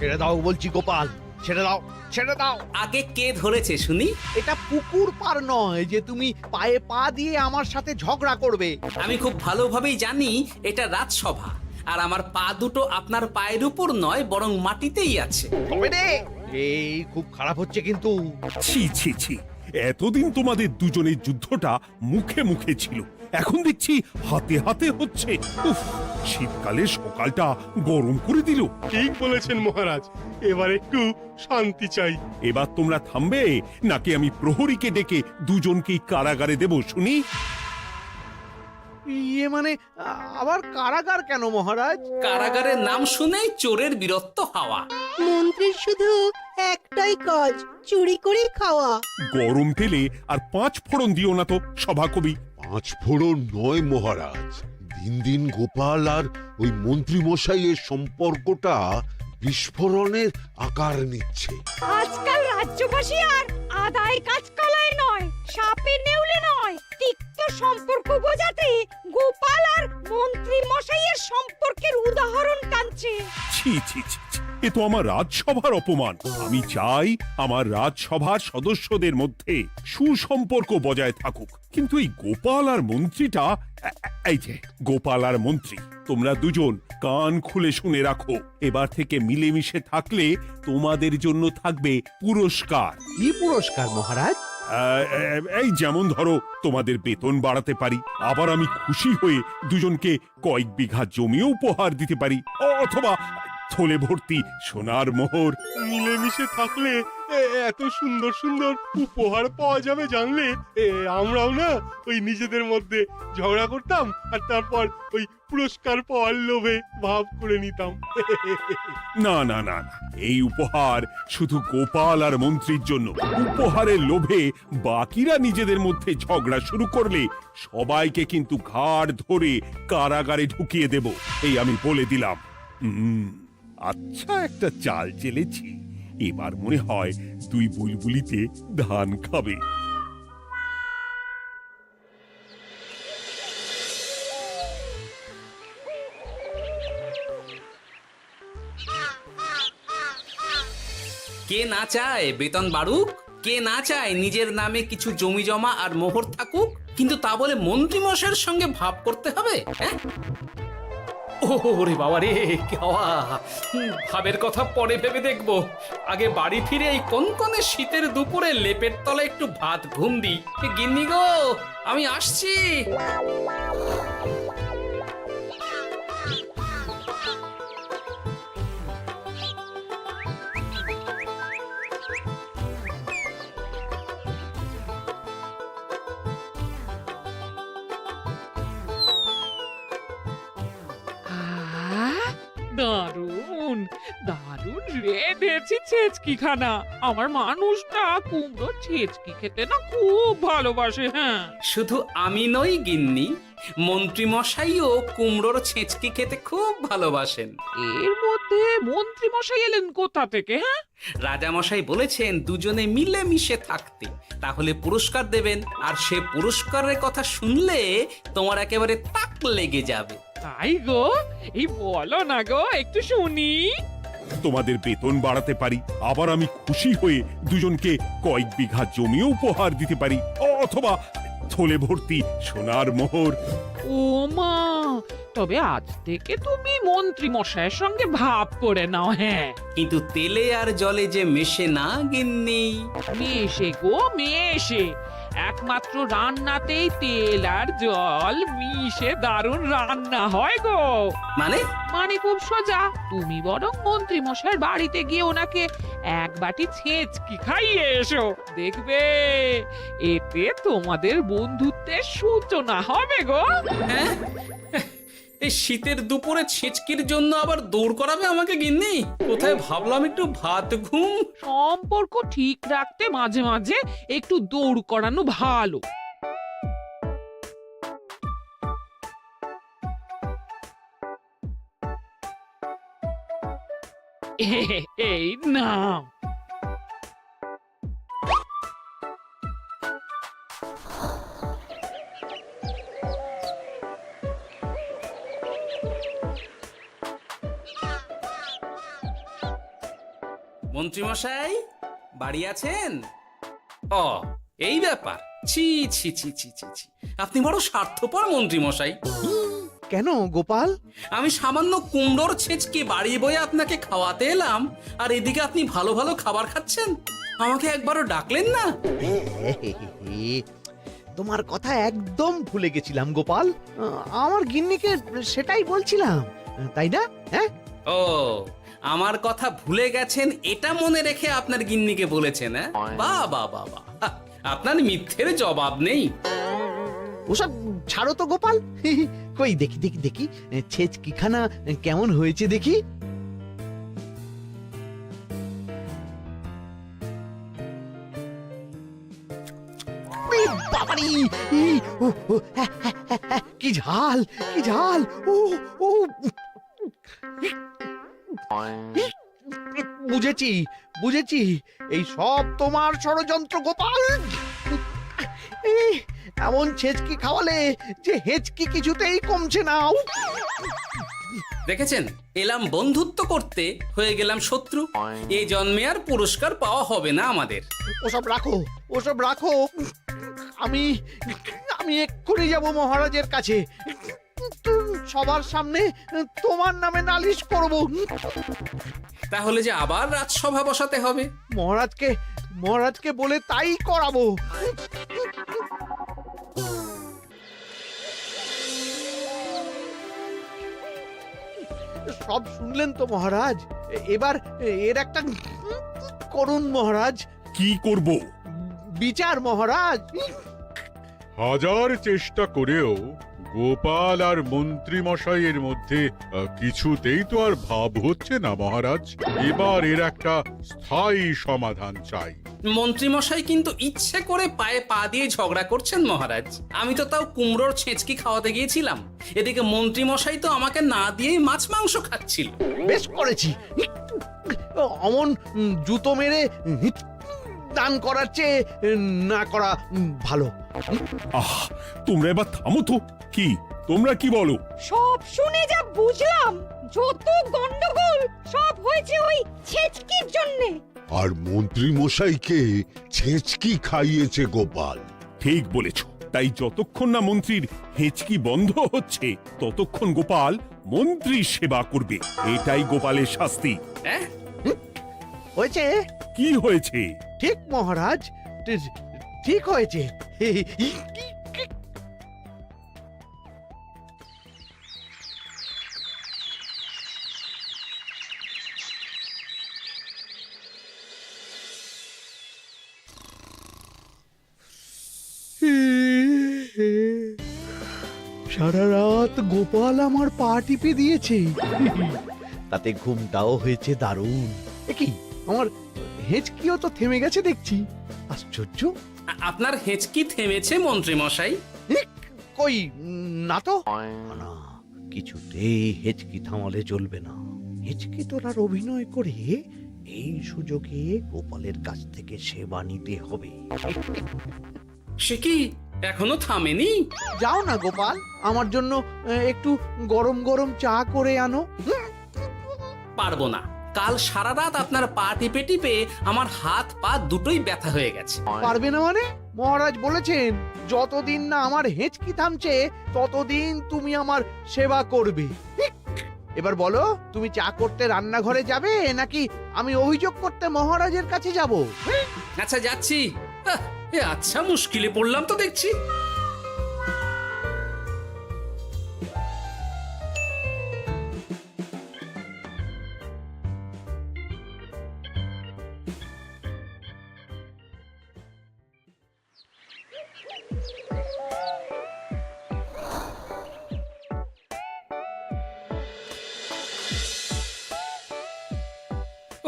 ছেড়ে দাও বলছি গোপাল, ছেড়ে দাও, ছেড়ে দাও। আগে কে ধরেছে শুনি? এটা পুকুর পার নয় যে তুমি পায়ে পা দিয়ে আমার সাথে ঝগড়া করবে। আমি খুব ভালোভাবেই জানি এটা রাজসভা, আর আমার পা দুটো আপনার পায়ের উপর নয় বরং মাটিতেই আছে। তবে রে, এই খুব খারাপ হচ্ছে কিন্তু। ছি ছি ছি, এতদিন তোমাদের দুজনের যুদ্ধটা মুখে মুখে ছিল, এখন দেখছি হাতে হাতে হচ্ছে। উফ, শীতকালে সকালটা গরম করে দিল। ঠিক বলেছেন মহারাজ, এবার একটু শান্তি চাই। এবার তোমরা থামবে নাকি আমি প্রহরীকে ডেকে দুজনকেই কারাগারে দেব শুনি? ইয়ে মানে আবার কারাগার কেন মহারাজ? কারাগারের নাম শুনেই চোরের বীরত্ব হাওয়া। মন্ত্রীর শুধু একটাই কাজ, চুরি করে খাওয়া। গরম তেলে আর 5 ফোড়ন দিও না তো সভাকবি। 5 ফোড়ন নয় মহারাজ, দিন দিন গোপাল আর ওই মন্ত্রী মশাইয়ের সম্পর্কটা বিস্ফোরণের আকার নিচ্ছে। আজকাল রাজ্যবাসী আর আদায় কাজ কলায় নয়, সাপে নেউলে নয়, তিক্ত সম্পর্ক বোঝাতে গোপাল আর মন্ত্রী মশাইয়ের সম্পর্কের উদাহরণ টানছে। ছি ছি ছি ছি, এ তো আমার রাজসভার অপমান। আমি চাই আমার রাজসভার সদস্যদের মধ্যে সুসম্পর্ক বজায় থাকুক, কিন্তু এই গোপাল আর মন্ত্রীটা, এই যে গোপাল আর মন্ত্রী, তোমরা দুজন কান খুলে শুনে রাখো, এবার থেকে মিলেমিশে থাকলে তোমাদের জন্য থাকবে পুরস্কার। কি পুরস্কার মহারাজ? এই যেমন ধরো, তোমাদের বেতন বাড়াতে পারি, আবার আমি খুশি হয়ে দুজনকে কয়েক বিঘা জমিও উপহার দিতে পারি, অথবা থলে ভর্তি সোনার মোহর। মিলেমিশে থাকলে এত সুন্দর সুন্দর উপহার পাওয়া যাবে জানলে আমরাও না ওই নিজেদের মধ্যে ঝগড়া করতাম আর তারপর ওই পুরস্কার পাওয়ার লোভে ভাব করে নিতাম। না না না না, এই উপহার শুধু গোপাল আর মন্ত্রীর জন্য। উপহারের লোভে বাকিরা নিজেদের মধ্যে ঝগড়া শুরু করলে সবাইকে কিন্তু ঘাড় ধরে কারাগারে ঢুকিয়ে দেব, এই আমি বলে দিলাম। আচ্ছা, একটা চাল চেলেছি, এবার মনে হয় দুই বুলবুলিতে ধান খাবে। কে না চায় বেতন বাড়ুক? কে না চায় নিজের নামে কিছু জমি জমা আর মোহর থাকুক? কিন্তু তা বলে মন্ত্রী মশাইয়ের সঙ্গে ভাব করতে হবে? হ্যাঁ, ওরে বাবা রে, কি হওয়া! ভাবের কথা পরে ভেবে দেখবো, আগে বাড়ি ফিরে এই কনকনে শীতের দুপুরে লেপের তলায় একটু ভাত ঘুম দিই। গিন্নি গো, আমি আসছি। দারুণ দারুণ রেঁধেছি ছেচকি খানা। আমার মানুষটা কুমড়ো ছেচকি খেতে না খুব ভালোবাসে। হ্যাঁ, শুধু আমি নই গিন্নি, মন্ত্রী মশাইও কুমড়োর ছেঁচকি খেতে খুব ভালোবাসেন। এর মধ্যে মন্ত্রী মশাই এলেন কোথা থেকে? হ্যাঁ, রাজা মশাই বলেছেন দুজনে মিলে মিশে থাকতে, তাহলে পুরস্কার দেবেন, আর সে পুরস্কারের কথা শুনলে তোমার একেবারে তাক লেগে যাবে। তাই গো, এই বলো না গো, একটু শুনি। তোমাদের বেতন বাড়াতে পারি, আবার আমি খুশি হয়ে দুজনকে কয়েক বিঘা জমিও উপহার দিতে পারি, অথবা থলে ভর্তি সোনার মোহর। ও মা, তবে আজ থেকে তুমি মন্ত্রী মশাইয়ের সঙ্গে ভাব করে নাও। হ্যাঁ, কিন্তু তেলে আর জলে যে মেশে না গিন্নি। মেশে গো মেশে, একমাত্র রান্নাতেই তেল আর জল মিশে দারুণ রান্না হয় গো। মানে? মানে খুব সোজা, তুমি বরং মন্ত্রী মশাইয়ের বাড়িতে গিয়ে ওনাকে এক বাটি ছেচকি খাইয়ে এসো, দেখবে এতে তোমাদের বন্ধুত্বের সূচনা হবে গো। হ্যাঁ, এই শীতের দুপুরে ছেচকির জন্য আবার দৌড় করাবে আমাকে গিন্নি? কোথায় ভাবলাম একটু ভাত ঘুম। সম্পর্ক ঠিক রাখতে মাঝে মাঝে একটু দৌড় করানো ভালো। এই নাও। মন্ত্রীমশাই বাড়ি আছেন? ও এই ব্যাপার, ছি ছি ছি ছি ছি ছি, আপনি বড় স্বার্থপর মন্ত্রীমশাই। কেন গোপাল? আমি সামান্য কুমড়োর ছেঁচকে বাড়ি বয়ে আপনাকে খাওয়াতে এলাম, আর এদিকে আপনি ভালো ভালো খাবার খাচ্ছেন, আমাকে একবারও ডাকলেন না। তোমার কথা একদম ভুলে গেছিলাম গোপাল। আমার গিন্নিকে সেটাই বলছিলাম, তাই না? হ্যাঁ, ও আমার কথা ভুলে গেছেন এটা মনে রেখে আপনার গিন্নিকে বলেছেন? হ্যাঁ, বাহ বাহ বাহ বাহ, আপনার মিথ্যের জবাব নেই। ওসব ছাড়ো তো গোপাল। কই দেখি দেখি দেখি ছেচকিখানা কেমন হয়েছে দেখি। ওরে বাবারে! ও, ও, কি ঝাল, কি ঝাল! ও ও বুঝেছি, বুঝেছি, এই সব তোমার ষড়যন্ত্র গোপাল। এই, এমন ছেচকি খাওয়ালে যে হেঁচকি কিছুতেই কমছে না। দেখেছেন, এলাম বন্ধুত্ব করতে, হয়ে গেলাম শত্রু। এই জন্মে আর পুরস্কার পাওয়া হবে না আমাদের। ওসব রাখো, ওসব রাখো। আমি আমি এক্ষুনি যাব মহারাজের কাছে, সবার সামনে তোমার নামে নালিশ করব। তাহলে যে আবার রাজসভা বসাতে হবে। মহারাজকে বলে তাই করাবো। সব শুনলেন তো মহারাজ, এবার এর একটা করুন মহারাজ। কি করব? বিচার মহারাজ। হাজার চেষ্টা করেও গোপাল আর মন্ত্রী মশাইয়ের মধ্যে কিছুতেই তো আর ভাব হচ্ছে না মহারাজ। এবার এর একটা স্থায়ী সমাধান চাই। মন্ত্রীমশাই কিন্তু ইচ্ছে করে পায়ে পা দিয়ে ঝগড়া করছেন মহারাজ। আমি তো তাও কুমড়োর ছেঁচকি খাওয়াতে গিয়েছিলাম, এদিকে মন্ত্রীমশাই তো আমাকে না দিয়েই মাছ মাংস খাচ্ছিল। বেশ করেছি, অমন জুতো মেরে দান করার চেয়ে না করা ভালো। আহ, তোমরা এবার থামো তো। কি তোমরা কি বলো? সব শুনে যা বুঝলাম, যত গন্ডগোল সব হয়েছে ওই ছেচকির জন্যে। আর মন্ত্রী মশাইকে ছেঁচকি খাইয়েছে গোপাল। ঠিক বলেছ। তাই যতক্ষণ না মন্ত্রীর হেঁচকি বন্ধ হচ্ছে ততক্ষণ গোপাল মন্ত্রীর সেবা করবে। এটাই গোপালের শাস্তি। হ্যাঁ, হয়েছে? কি হয়েছে? ঠিক মহারাজ, ঠিক হয়েছে। সারা রাত গোপাল আমার পা টিপে দিয়েছে, তাতে ঘুমটাও হয়েছে দারুণ। কি আমার হেঁচকিও তো থেমে গেছে দেখছি, আশ্চর্য। আপনার হেঁচকি থেমেছে মন্ত্রীমশাই? কই না তো। না, কিছুতেই হেঁচকি থামালে চলবে না। হেঁচকি তোলার অভিনয় করে এই সুযোগে গোপালের কাছ থেকে সেবা নিতে হবে। সে কি এখনো থামেনি? যাও না গোপাল, আমার জন্য একটু গরম গরম চা করে আনো। পারবো না, কাল সারা রাত আপনার পা টিপে টিপে আমার হাত পা দুটোই ব্যথা হয়ে গেছে। পারবে না মানে? মহারাজ বলেছেন যতদিন না আমার হেঁচকি থামছে ততদিন তুমি আমার সেবা করবে। এবার বলো, তুমি চা করতে রান্নাঘরে যাবে নাকি আমি অভিযোগ করতে মহারাজের কাছে যাব? আচ্ছা যাচ্ছি। আচ্ছা, মুশকিলে পড়লাম তো দেখছি।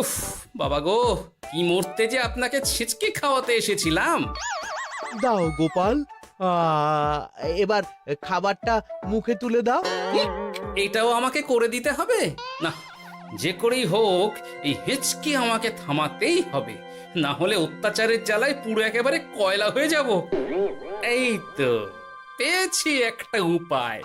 উফ বাবা গো, কি মরতে যে আপনাকে ছেচকে খাওয়াতে এসেছিলাম। দাও গোপাল, এবার খাবারটা মুখে তুলে দাও। এটাও আমাকে করে দিতে হবে? না, যে করেই হোক এই হেঁচকি আমাকে থামাতেই হবে, না হলে অত্যাচারের জ্বালায় পুরো একেবারে কয়লা হয়ে যাব। এই তো পেয়েছি একটা উপায়।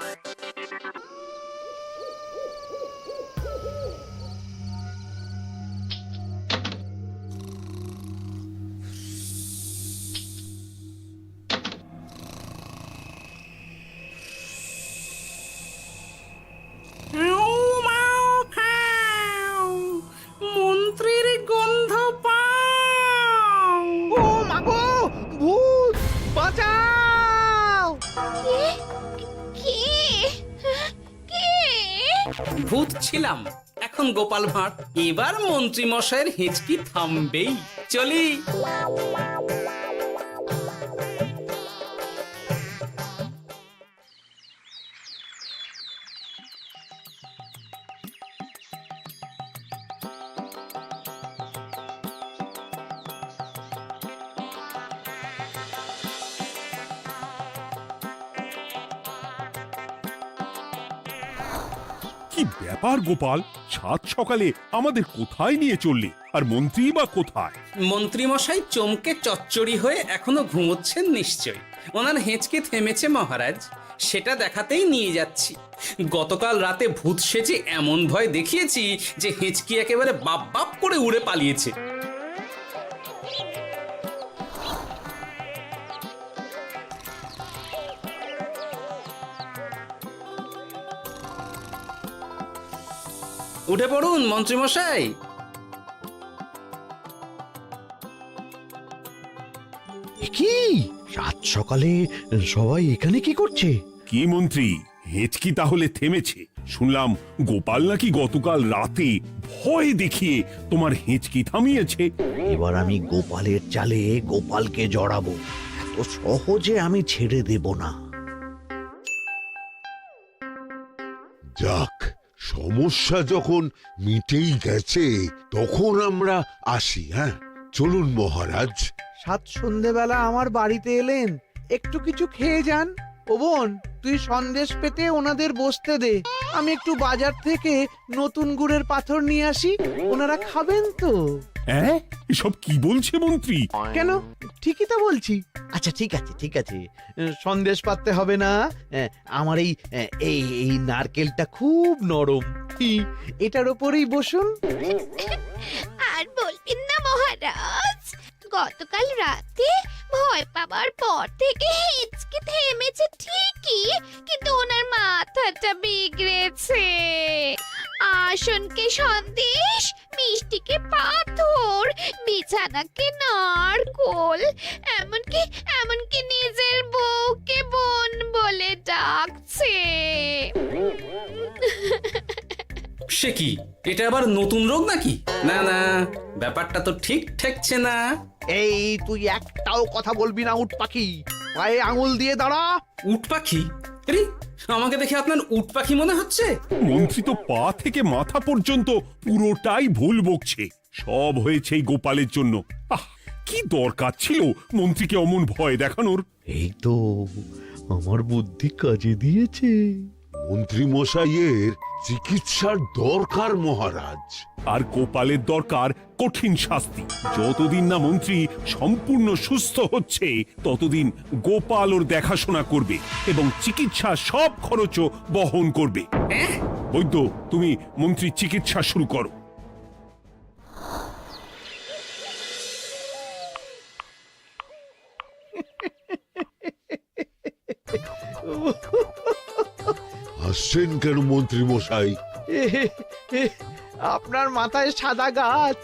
ভূত ছিলাম, এখন গোপাল ভাঁড়। এবার মন্ত্রী মশাইয়ের হেঁচকি থামবেই। চলি। কি ব্যাপার গোপাল, সাত সকালে আমাদের কোথায় নিয়ে চললে? আর মন্ত্রী বা কোথায়? মন্ত্রী মশাই চমকে চচ্চড়ি হয়ে এখনো ঘুমোচ্ছেন নিশ্চয়ই। ওনার হেঁচকি থেমেছে মহারাজ, সেটা দেখাতেই নিয়ে যাচ্ছি। গতকাল রাতে ভূত সেজে এমন ভয় দেখিয়েছি যে হেঁচকি একেবারে বাপ বাপ করে উড়ে পালিয়েছে। উঠে পড়ুন মন্ত্রী মশাই। কি সাত সকালে সবাই এখানে কি করছে? কি মন্ত্রী, হেঁচকি তাহলে থেমেছে? শুনলাম গোপাল নাকি গতকাল রাতে ভয় দেখিয়ে তোমার হেঁচকি থামিয়েছে। এবার আমি গোপালের চালে গোপালকে জড়াবো, এত সহজে আমি ছেড়ে দেব না। যাক, সমস্যা যখন মিটেই গেছে তখন আমরা আসি। হ্যাঁ, চলুন মহারাজ। সাত সন্ধেবেলা আমার বাড়িতে এলেন, একটু কিছু খেয়ে যান। ও বোন, তুই সন্দেশ পেতে ওনাদের বসতে দে, আমি একটু বাজার থেকে নতুন গুড়ের পাথর নিয়ে আসি, ওনারা খাবেন তো। হ্যাঁ, এসব কি বলছে মন্ত্রী? কেন, ঠিকই তো বলছি। আচ্ছা ঠিক আছে ঠিক আছে, সন্দেশ পাততে হবে না। আমার এই এই এই নারকেলটা খুব নরম, এটার ওপরেই বসুন। আর বলবেন না মহারাজ, গতকাল রাতে ভয় পাবার পর থেকে হিচকি থেমেছে ঠিকই, কিন্তু ওনার মাথাটা বিগড়েছে। আসনকে সন্দেশ, মিষ্টিকে পাথর, বিছানাকে নারকোল, এমনকি নিজের বউকে বোন বলে ডাকছে। সে কি, এটা আবার নতুন রোগ নাকি? না না, ব্যাপারটা তো ঠিক ঠেকছে না। এই তুই একটাও কথা বলবি না উট পাখি, পায়ে আঙুল দিয়ে দাঁড়া। উট পাখি? আরে, আমাকে দেখে আপনার উট পাখি মনে হচ্ছে? মন্ত্রী তো পা থেকে মাথা পর্যন্ত পুরোটাই ভুল বকছে। সব হয়েছে এই গোপালের জন্য। আহ, কি দরকার ছিল মন্ত্রীকে অমন ভয় দেখানোর? এই তো আমার বুদ্ধি কাজে দিয়েছে। মন্ত্রী মশাইয়ের চিকিৎসার দরকার মহারাজ। আর গোপালের দরকার কঠিন শাস্তি। যতদিন না মন্ত্রী সম্পূর্ণ সুস্থ হচ্ছে ততদিন গোপাল ওর দেখাশোনা করবে এবং চিকিৎসা সব খরচও বহন করবে। বৈদ্য, তুমি মন্ত্রীর চিকিৎসা শুরু করো। হাসছেন কেন মন্ত্রী মশাই? আপনার মাথায় সাদা গাছ।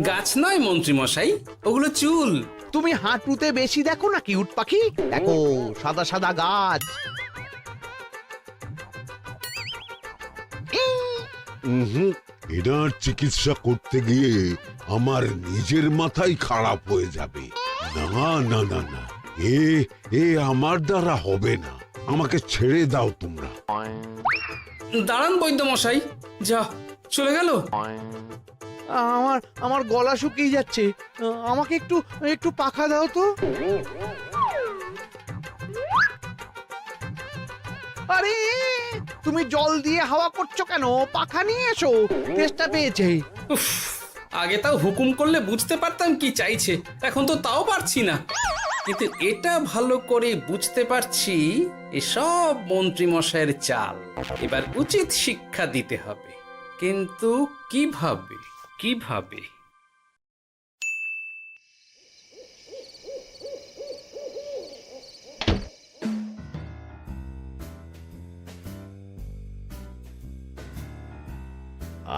গাছ নয় মন্ত্রী মশাই, ওগুলো চুল। তুমি হাঁটুতে বেশি দেখো নাকি উট পাখি? দেখো সাদা সাদা গাছ। এনার চিকিৎসা করতে গিয়ে আমার নিজের মাথাই খারাপ হয়ে যাবে। না না না না, এ আমার দ্বারা হবে না। আমাকে ছেড়ে দাও তোমরা। দাঁড়ান বৈদ্য মশাই, যা চলে গেল। আমার গলা শুকিয়ে যাচ্ছে, আমাকে একটু একটু পাখা দাও তো। আরে তুমি জল দিয়ে হাওয়া করছো কেন? পাখা নিয়ে এসো, তেষ্টা পেয়েছে। উফ, আগে তাও হুকুম করলে বুঝতে পারতাম কি চাইছে, এখন তো তাও পারছি না। কিন্তু এটা ভালো করে বুঝতে পারছি এসব মন্ত্রী মশাইয়ের চাল। এবার উচিত শিক্ষা দিতে হবে, কিন্তু কিভাবে কিভাবে?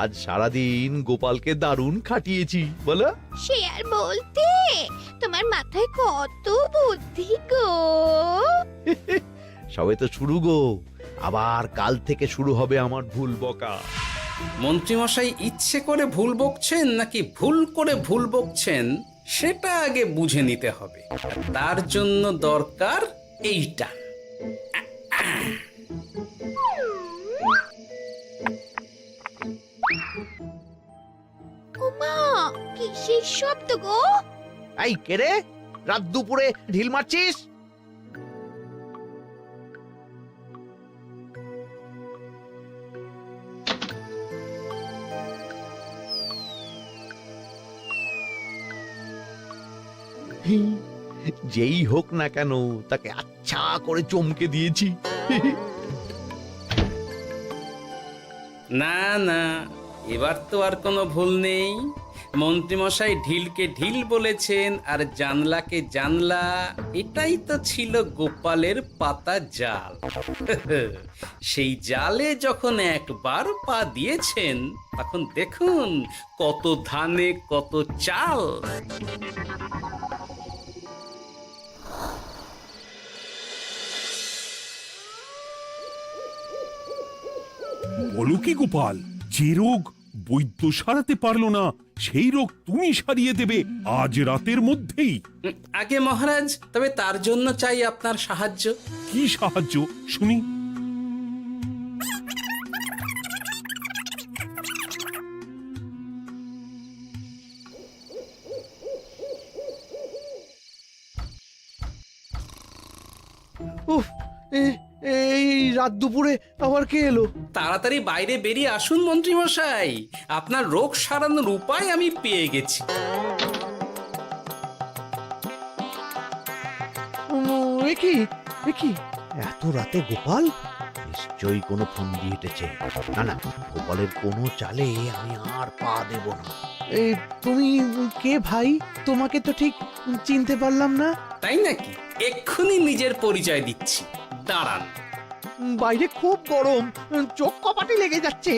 আজ সারাদিন গোপালকে দারুণ খাটিয়েছি বলো। সে আর বলতে, তোমার মাথায় কত বুদ্ধি গো। সবে তো শুরু গো, আবার কাল থেকে শুরু হবে আমার ভুল বকা। মন্ত্রীমশাই ইচ্ছে করে ভুল বকছেন নাকি ভুল করে ভুল বকছেন সেটা আগে বুঝে নিতে হবে। আর তার জন্য দরকার এইটা। ওমা কিসের শব্দ গো? এই কে রে, রাত দুপুরে ঢিল মারছিস? যেই হোক না কেন তাকে আচ্ছা করে চমকে দিয়েছি। না না, এবার তো আর কোনো ভুল নেই। মন্ত্রীমশাই ঢিলকে ঢিল বলেছেন আর জানলাকে জানলা, এটাই তো ছিল গোপালের পাতা জাল। সেই জালে যখন একবার পা দিয়েছেন তখন দেখুন কত ধানে কত চাল। বলো কি গোপাল, যে রোগ বৈদ্য সারাতে পারলো না সেই রোগ তুমি সারিয়ে দেবে আজ রাতের মধ্যেই? আগে মহারাজ, তবে তার জন্য চাই আপনার সাহায্য। কি সাহায্য শুনি? উফ, এই রাত দুপুরে আবার কে এলো? তাড়াতাড়ি বাইরে বেরিয়ে আসুন মন্ত্রীমশাই, আপনার রোগ সারানোর উপায় আমি পেয়ে গেছি। কি এত রাতে গোপাল? নিশ্চয়ই কোনো ফন্দি হেঁটেছে। না না, গোপালের কোনো চালে আমি আর পা দেব না। তুমি কে ভাই? তোমাকে তো ঠিক চিনতে পারলাম না। তাই নাকি? এক্ষুনি নিজের পরিচয় দিচ্ছি, দাঁড়ান। বাইরে খুব গরম, চোখ কপাটে লেগে যাচ্ছে।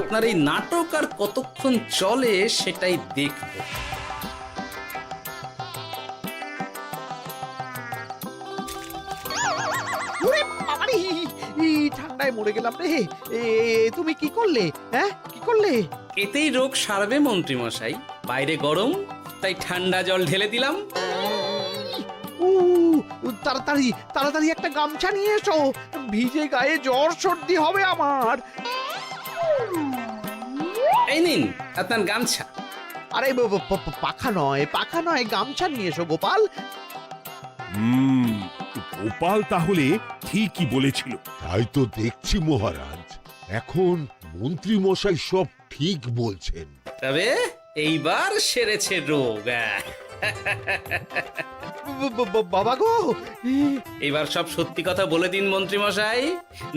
আপনার এই নাটক আর কতক্ষণ চলে সেটাই দেখব। ওরে বাবারে, এই ঠান্ডায় মরে গেলাম রে। তুমি কি করলে? হ্যাঁ, কি করলে? এতেই রোগ সারবে মন্ত্রীমশাই। বাইরে গরম, তাই ঠান্ডা জল ঢেলে দিলাম। তাড়াতাড়ি তাড়াতাড়ি একটা গামছা নিয়ে এসো, ভিজে গায়ে জ্বর সর্দি হবে আমার। এই নিন আপনার গামছা। আরে পাখা নয়, গামছা নিয়ে এসো গোপাল। গোপাল তাহলে ঠিকই বলেছিল। তাই তো দেখছি মহারাজ, এখন মন্ত্রী মশাই সব ঠিক বলছেন। তবে এইবার সেরেছে রোগ। বাবা গো, এবার সব সত্যি কথা বলে দিন মন্ত্রীমশাই,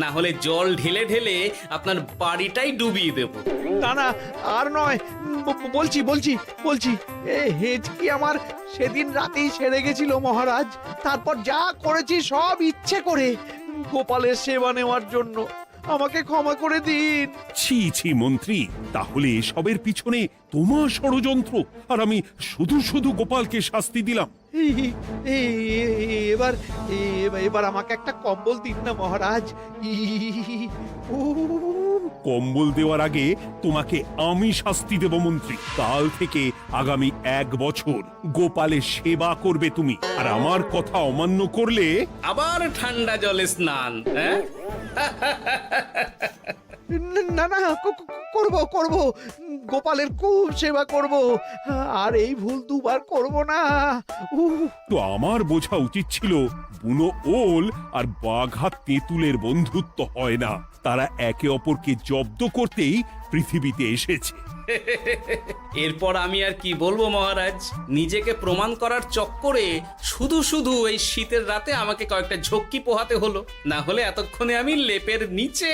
না হলে জল ঢেলে ঢেলে আপনার বাড়িটাই ডুবিয়ে দেব। না না, আর নয়, বলছি হেঁচকি আমার সেদিন রাতেই সেরে গেছিল মহারাজ। তারপর যা করেছি সব ইচ্ছে করে, গোপালের সেবা নেওয়ার জন্য। আমাকে ক্ষমা করে দিন। ছি ছি মন্ত্রী, তাহলে এসবের পিছনে তোমার ষড়যন্ত্র, আর আমি শুধু শুধু গোপালকে শাস্তি দিলাম। এবার এবার আমাকে একটা কম্বল দিন না মহারাজ। কম্বল দেওয়ার আগে তোমাকে আমি শাস্তি দেব মন্ত্রী। কাল থেকে আগামী 1 বছর গোপালের সেবা করবে তুমি, আর আমার কথা অমান্য করলে আবার ঠান্ডা জলে স্নান। হ্যাঁ, না না, করব, গোপালের খুব সেবা করব, আর এই ভুল দুবার করব না। তো আমার বোঝা উচিত ছিল বুনো ওল আর বাঘা তেঁতুলের বন্ধুত্ব হয় না, তারা একে অপরকে জব্দ করতেই পৃথিবীতে এসেছে। এরপর আমি আর কি বলবো মহারাজ, নিজেকে প্রমাণ করার চক্করে শুধু শুধু এই শীতের রাতে আমাকে কয়েকটা ঝক্কি পোহাতে হলো, না হলে এতক্ষণে আমি লেপের নিচে।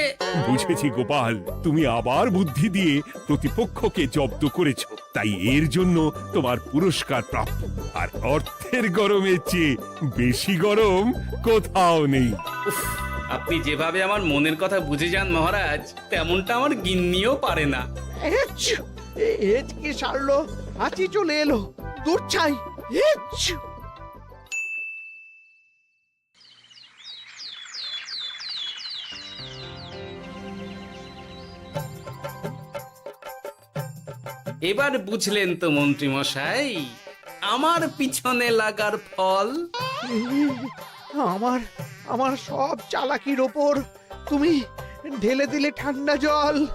বুঝেছি গোপাল, তুমি আবার বুদ্ধি দিয়ে প্রতিপক্ষকে জব্দ করেছো, তাই এর জন্য তোমার পুরস্কার প্রাপ্ত। আর অর্থের গরমের চেয়ে বেশি গরম কোথাও নেই। উফ, আপনি যেভাবে আমার মনের কথা বুঝে যান মহারাজ, তেমনটা আমার গিন্নিও পারে না। হেঁচকি সারলো, হাঁচি চলে এলো, দূর চাই। এবার বুঝলেন তো মন্ত্রী মশাই আমার পিছনে লাগার ফল? আমার আমার সব চালাকির ওপর তুমি ঢেলে দিলে ঠান্ডা জল।